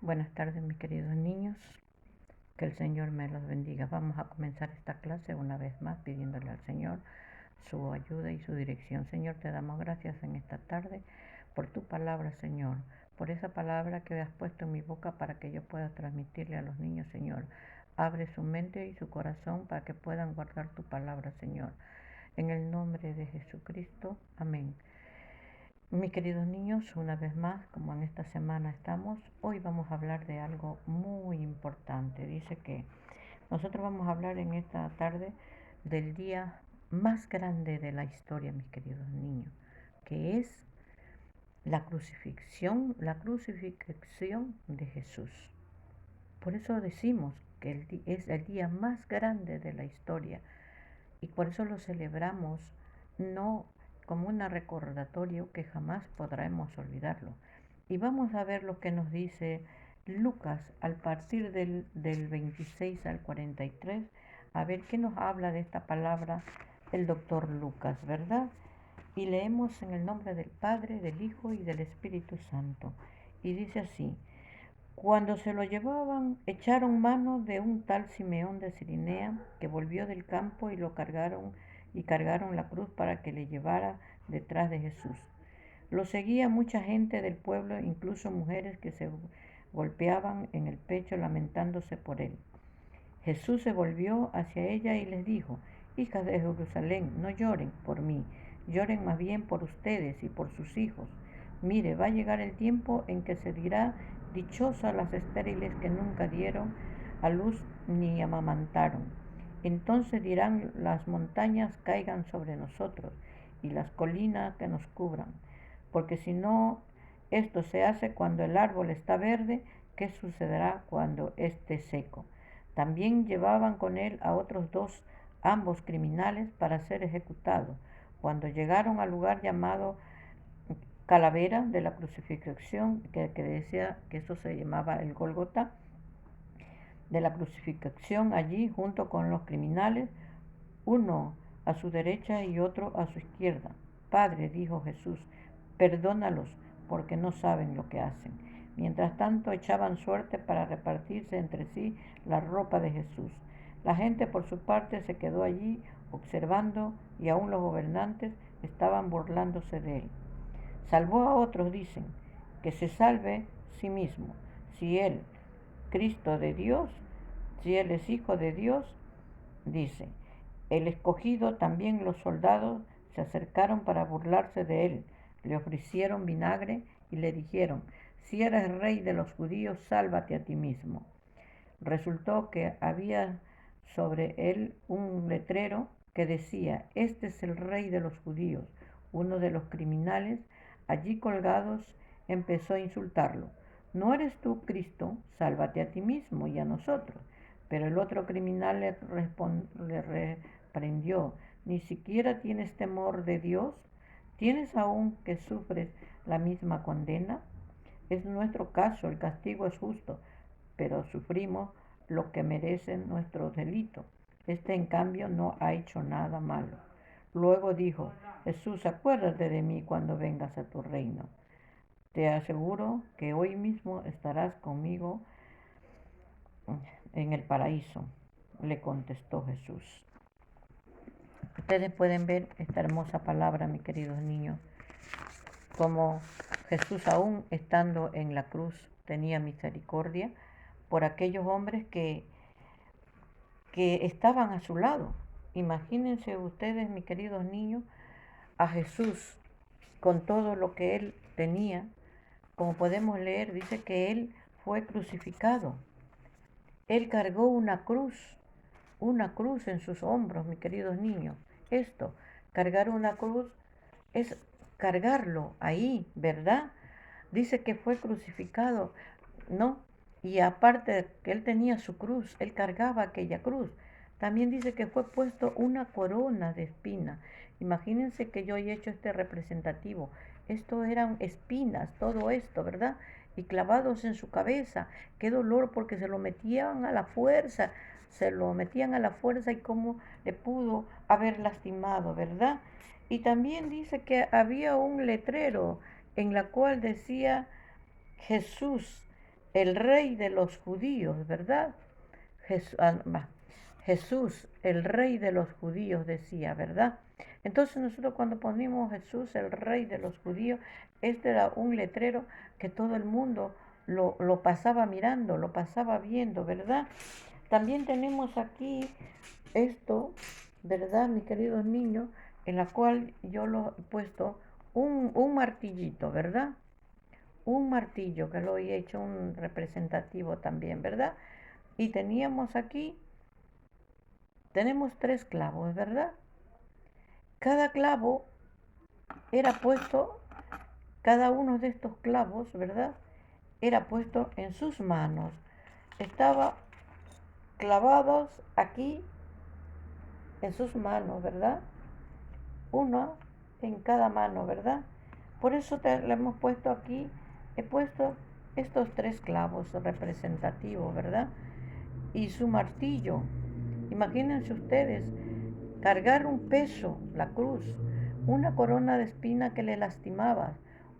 Buenas tardes, mis queridos niños. Que el Señor me los bendiga. Vamos a comenzar esta clase una vez más pidiéndole al Señor su ayuda y su dirección. Señor, te damos gracias en esta tarde por tu palabra, Señor, por esa palabra que has puesto en mi boca para que yo pueda transmitirle a los niños, Señor. Abre su mente y su corazón para que puedan guardar tu palabra, Señor. En el nombre de Jesucristo. Amén. Mis queridos niños, una vez más, como en esta semana estamos, hoy vamos a hablar de algo muy importante. Dice que nosotros vamos a hablar en esta tarde del día más grande de la historia, mis queridos niños, que es la crucifixión de Jesús. Por eso decimos que es el día más grande de la historia y por eso lo celebramos no como un recordatorio que jamás podremos olvidarlo. Y vamos a ver lo que nos dice Lucas al partir del 26 al 43, a ver qué nos habla de esta palabra el doctor Lucas, ¿verdad? Y leemos en el nombre del Padre, del Hijo y del Espíritu Santo. Y dice así: cuando se lo llevaban, echaron mano de un tal Simeón de Cirinea, que volvió del campo y lo cargaron la cruz para que le llevara detrás de Jesús. Lo seguía mucha gente del pueblo, incluso mujeres que se golpeaban en el pecho lamentándose por él. Jesús se volvió hacia ella y les dijo: hijas de Jerusalén, no lloren por mí, lloren más bien por ustedes y por sus hijos. Mire, va a llegar el tiempo en que se dirá: dichosas las estériles que nunca dieron a luz ni amamantaron. Entonces dirán las montañas: caigan sobre nosotros, y las colinas que nos cubran. Porque si no, esto se hace cuando el árbol está verde, ¿qué sucederá cuando esté seco? También llevaban con él a otros dos, ambos criminales, para ser ejecutados. Cuando llegaron al lugar llamado Calavera de la crucifixión, que decía que eso se llamaba el Gólgota, de la crucifixión, allí junto con los criminales, uno a su derecha y otro a su izquierda. Padre, dijo Jesús, perdónalos porque no saben lo que hacen. Mientras tanto echaban suerte para repartirse entre sí la ropa de Jesús. La gente por su parte se quedó allí observando y aún los gobernantes estaban burlándose de él. Salvó a otros, dicen, que se salve sí mismo. Si él, Cristo de Dios, si él es hijo de Dios, dice. El escogido, también los soldados, se acercaron para burlarse de él. Le ofrecieron vinagre y le dijeron: si eres rey de los judíos, sálvate a ti mismo. Resultó que había sobre él un letrero que decía: este es el rey de los judíos. Uno de los criminales allí colgados empezó a insultarlo: ¿no eres tú Cristo? Sálvate a ti mismo y a nosotros. Pero el otro criminal le reprendió: ¿ni siquiera tienes temor de Dios? ¿Tienes aún que sufres la misma condena? Es nuestro caso, el castigo es justo, pero sufrimos lo que merecen nuestros delitos. Este, en cambio, no ha hecho nada malo. Luego dijo: Jesús, acuérdate de mí cuando vengas a tu reino. Te aseguro que hoy mismo estarás conmigo en el paraíso, le contestó Jesús. Ustedes pueden ver esta hermosa palabra, mis queridos niños, como Jesús, aún estando en la cruz, tenía misericordia por aquellos hombres que estaban a su lado. Imagínense ustedes, mis queridos niños, a Jesús con todo lo que él tenía. Como podemos leer, dice que él fue crucificado. Él cargó una cruz en sus hombros, mis queridos niños. Esto, cargar una cruz, es cargarlo ahí, ¿verdad? Dice que fue crucificado, ¿no? Y aparte que él tenía su cruz, él cargaba aquella cruz. También dice que fue puesto una corona de espinas. Imagínense que yo he hecho este representativo. Esto eran espinas, todo esto, ¿verdad? Y clavados en su cabeza. Qué dolor, porque se lo metían a la fuerza. Se lo metían a la fuerza y cómo le pudo haber lastimado, ¿verdad? Y también dice que había un letrero en la cual decía: Jesús, el rey de los judíos, ¿verdad? Jesús, el rey de los judíos, decía, ¿verdad? Entonces nosotros cuando ponemos Jesús, el rey de los judíos, este era un letrero que todo el mundo lo pasaba mirando, lo pasaba viendo, ¿verdad? También tenemos aquí esto, ¿verdad, mis queridos niños? En la cual yo lo he puesto un martillito, ¿verdad? Un martillo que lo he hecho un representativo también, ¿verdad? Y teníamos aquí, tenemos 3 clavos, ¿verdad? Cada clavo era puesto, cada uno de estos clavos, ¿verdad? Era puesto en sus manos. Estaba clavados aquí en sus manos, ¿verdad? Uno en cada mano, ¿verdad? Por eso le hemos puesto aquí, he puesto estos 3 clavos representativos, ¿verdad? Y su martillo. Imagínense ustedes cargar un peso, la cruz, una corona de espina que le lastimaba,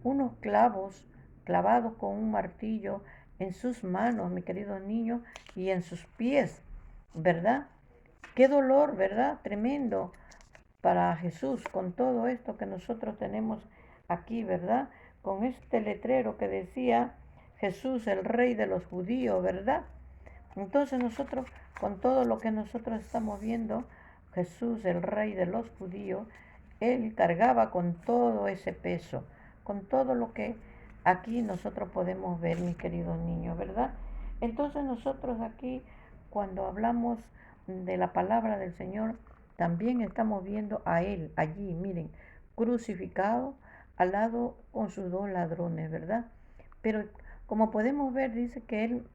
unos clavos clavados con un martillo en sus manos, mi querido niño, y en sus pies, ¿verdad? Qué dolor, ¿verdad? Tremendo para Jesús con todo esto que nosotros tenemos aquí, ¿verdad? Con este letrero que decía Jesús, el rey de los judíos, ¿verdad? Entonces nosotros, con todo lo que nosotros estamos viendo, Jesús, el rey de los judíos, él cargaba con todo ese peso, con todo lo que aquí nosotros podemos ver, mis queridos niños, ¿verdad? Entonces nosotros aquí, cuando hablamos de la palabra del Señor, también estamos viendo a él allí, miren, crucificado al lado con sus 2 ladrones, ¿verdad? Pero como podemos ver, dice que él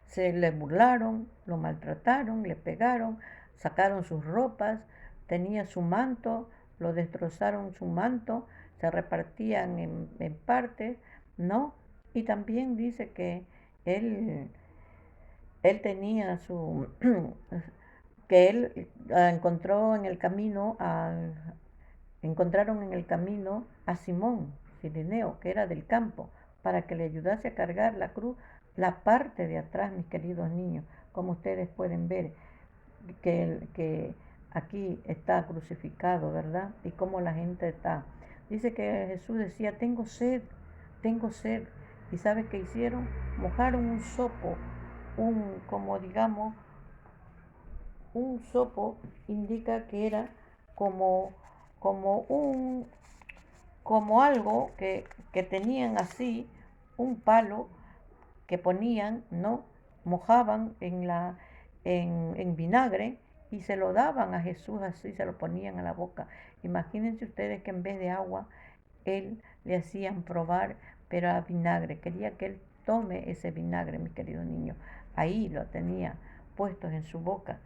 se le burlaron, lo maltrataron, le pegaron, sacaron sus ropas, tenía su manto, lo destrozaron su manto, se repartían en partes, ¿no? Y también dice que él, él tenía su, que él encontró en el camino, encontraron en el camino a Simón Cirineo, que era del campo, para que le ayudase a cargar la cruz, la parte de atrás, mis queridos niños, como ustedes pueden ver, que aquí está crucificado, ¿verdad? Y cómo la gente está. Dice que Jesús decía, tengo sed, tengo sed. ¿Y sabe qué hicieron? Mojaron un sopo, como digamos, un sopo indica que era como, como un, como algo que tenían así, un palo que ponían, ¿no? Mojaban en vinagre y se lo daban a Jesús así, se lo ponían a la boca. Imagínense ustedes que en vez de agua, él le hacían probar, pero a vinagre. Quería que él tome ese vinagre, mi querido niño. Ahí lo tenía puestos en su boca.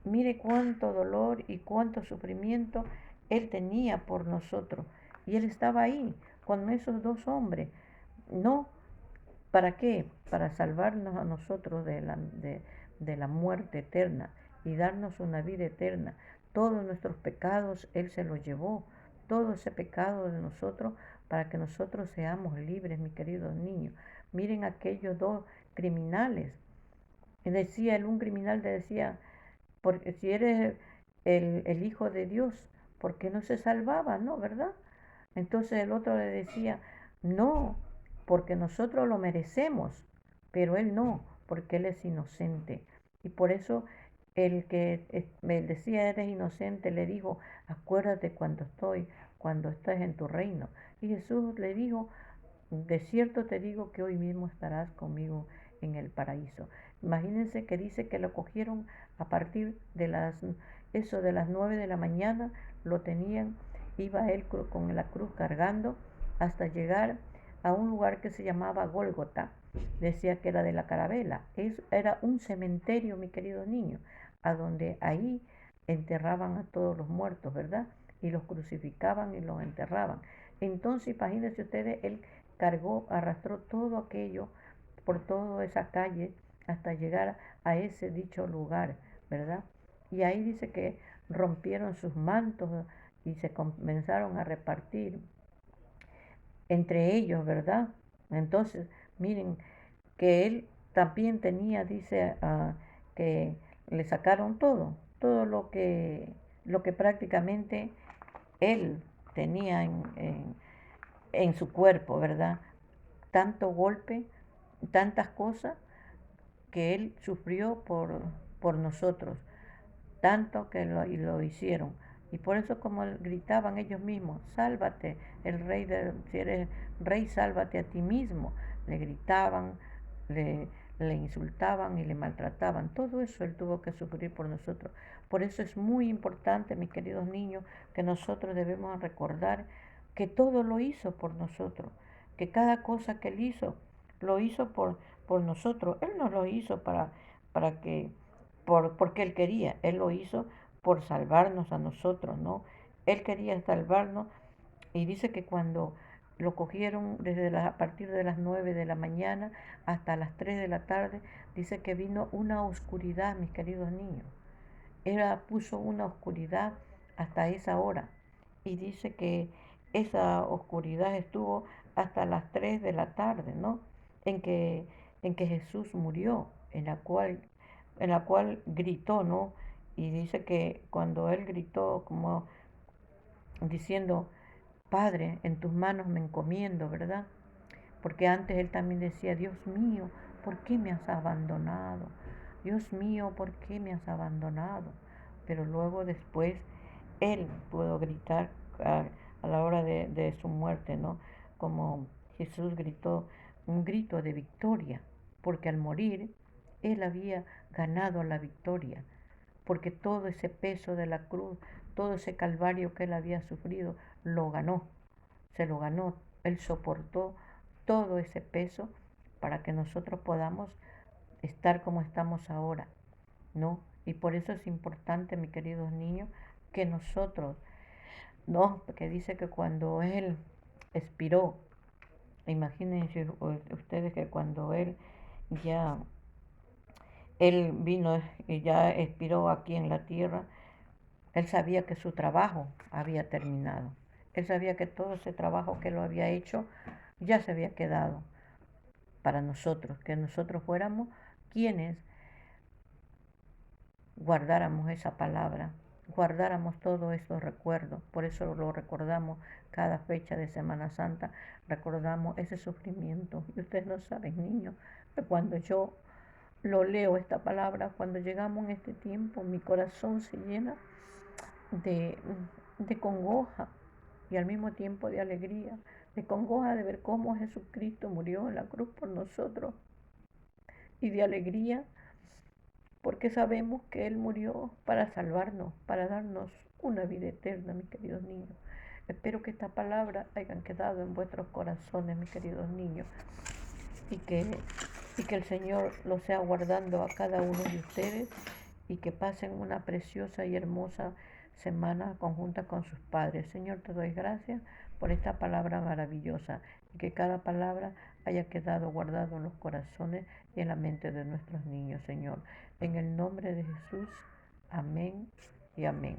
Mire cuánto dolor y cuánto sufrimiento él tenía por nosotros. Y él estaba ahí con esos 2 hombres. No, ¿para qué? Para salvarnos a nosotros de la muerte eterna y darnos una vida eterna. Todos nuestros pecados Él se los llevó. Todo ese pecado de nosotros para que nosotros seamos libres, mis queridos niños. Miren aquellos 2 criminales. Decía un criminal le decía, porque si eres el Hijo de Dios, ¿por qué no se salvaba? ¿No? ¿Verdad? Entonces el otro le decía, no, porque nosotros lo merecemos, pero él no, porque él es inocente. Y por eso el que me decía, eres inocente, le dijo, acuérdate cuando estás en tu reino. Y Jesús le dijo, de cierto te digo que hoy mismo estarás conmigo en el paraíso. Imagínense que dice que lo cogieron a partir de eso de las 9 de la mañana, lo tenían, iba él con la cruz cargando hasta llegar a un lugar que se llamaba Gólgota. Decía que era de la Carabela. Era un cementerio, mi querido niño, a donde ahí enterraban a todos los muertos, ¿verdad? Y los crucificaban y los enterraban. Entonces, imagínense ustedes, él cargó, arrastró todo aquello por toda esa calle hasta llegar a ese dicho lugar, ¿verdad? Y ahí dice que rompieron sus mantos y se comenzaron a repartir entre ellos, ¿verdad? Entonces, miren, que él también tenía, dice, que le sacaron todo lo que prácticamente él tenía en su cuerpo, ¿verdad? Tanto golpe, tantas cosas que él sufrió por nosotros, tanto que lo hicieron. Y por eso como gritaban ellos mismos, sálvate, si eres rey, sálvate a ti mismo. Le gritaban, le, le insultaban y le maltrataban. Todo eso él tuvo que sufrir por nosotros. Por eso es muy importante, mis queridos niños, que nosotros debemos recordar que todo lo hizo por nosotros, que cada cosa que él hizo, lo hizo por nosotros. Él no lo hizo para que, porque él quería, él lo hizo por salvarnos a nosotros, ¿no? Él quería salvarnos y dice que cuando lo cogieron a partir de las 9 de la mañana hasta las 3 de la tarde, dice que vino una oscuridad, mis queridos niños. Puso una oscuridad hasta esa hora. Y dice que esa oscuridad estuvo hasta las 3 de la tarde, ¿no? En que, en que Jesús murió, en la cual gritó, ¿no? Y dice que cuando él gritó, como diciendo, Padre, en tus manos me encomiendo, ¿verdad? Porque antes él también decía, Dios mío, ¿por qué me has abandonado? Dios mío, ¿por qué me has abandonado? Pero luego después él pudo gritar a la hora de su muerte, ¿no? Como Jesús gritó un grito de victoria, porque al morir él había ganado la victoria, porque todo ese peso de la cruz, todo ese calvario que él había sufrido, lo ganó, se lo ganó, él soportó todo ese peso para que nosotros podamos estar como estamos ahora, ¿no? Y por eso es importante, mis queridos niños, que nosotros, no, porque dice que cuando él expiró, imagínense ustedes que cuando ya, él vino y ya expiró aquí en la tierra, él sabía que su trabajo había terminado. Él sabía que todo ese trabajo que lo había hecho ya se había quedado para nosotros, que nosotros fuéramos quienes guardáramos esa palabra, guardáramos todos esos recuerdos. Por eso lo recordamos cada fecha de Semana Santa, recordamos ese sufrimiento. Y ustedes no saben, niños, que cuando yo lo leo esta palabra, cuando llegamos en este tiempo, mi corazón se llena de, de congoja y al mismo tiempo de alegría, de congoja de ver cómo Jesucristo murió en la cruz por nosotros y de alegría porque sabemos que Él murió para salvarnos, para darnos una vida eterna, mis queridos niños. Espero que esta palabra hayan quedado en vuestros corazones, mis queridos niños, y que el Señor los sea guardando a cada uno de ustedes y que pasen una preciosa y hermosa semana conjunta con sus padres. Señor, te doy gracias por esta palabra maravillosa y que cada palabra haya quedado guardado en los corazones y en la mente de nuestros niños, Señor. En el nombre de Jesús, amén y amén.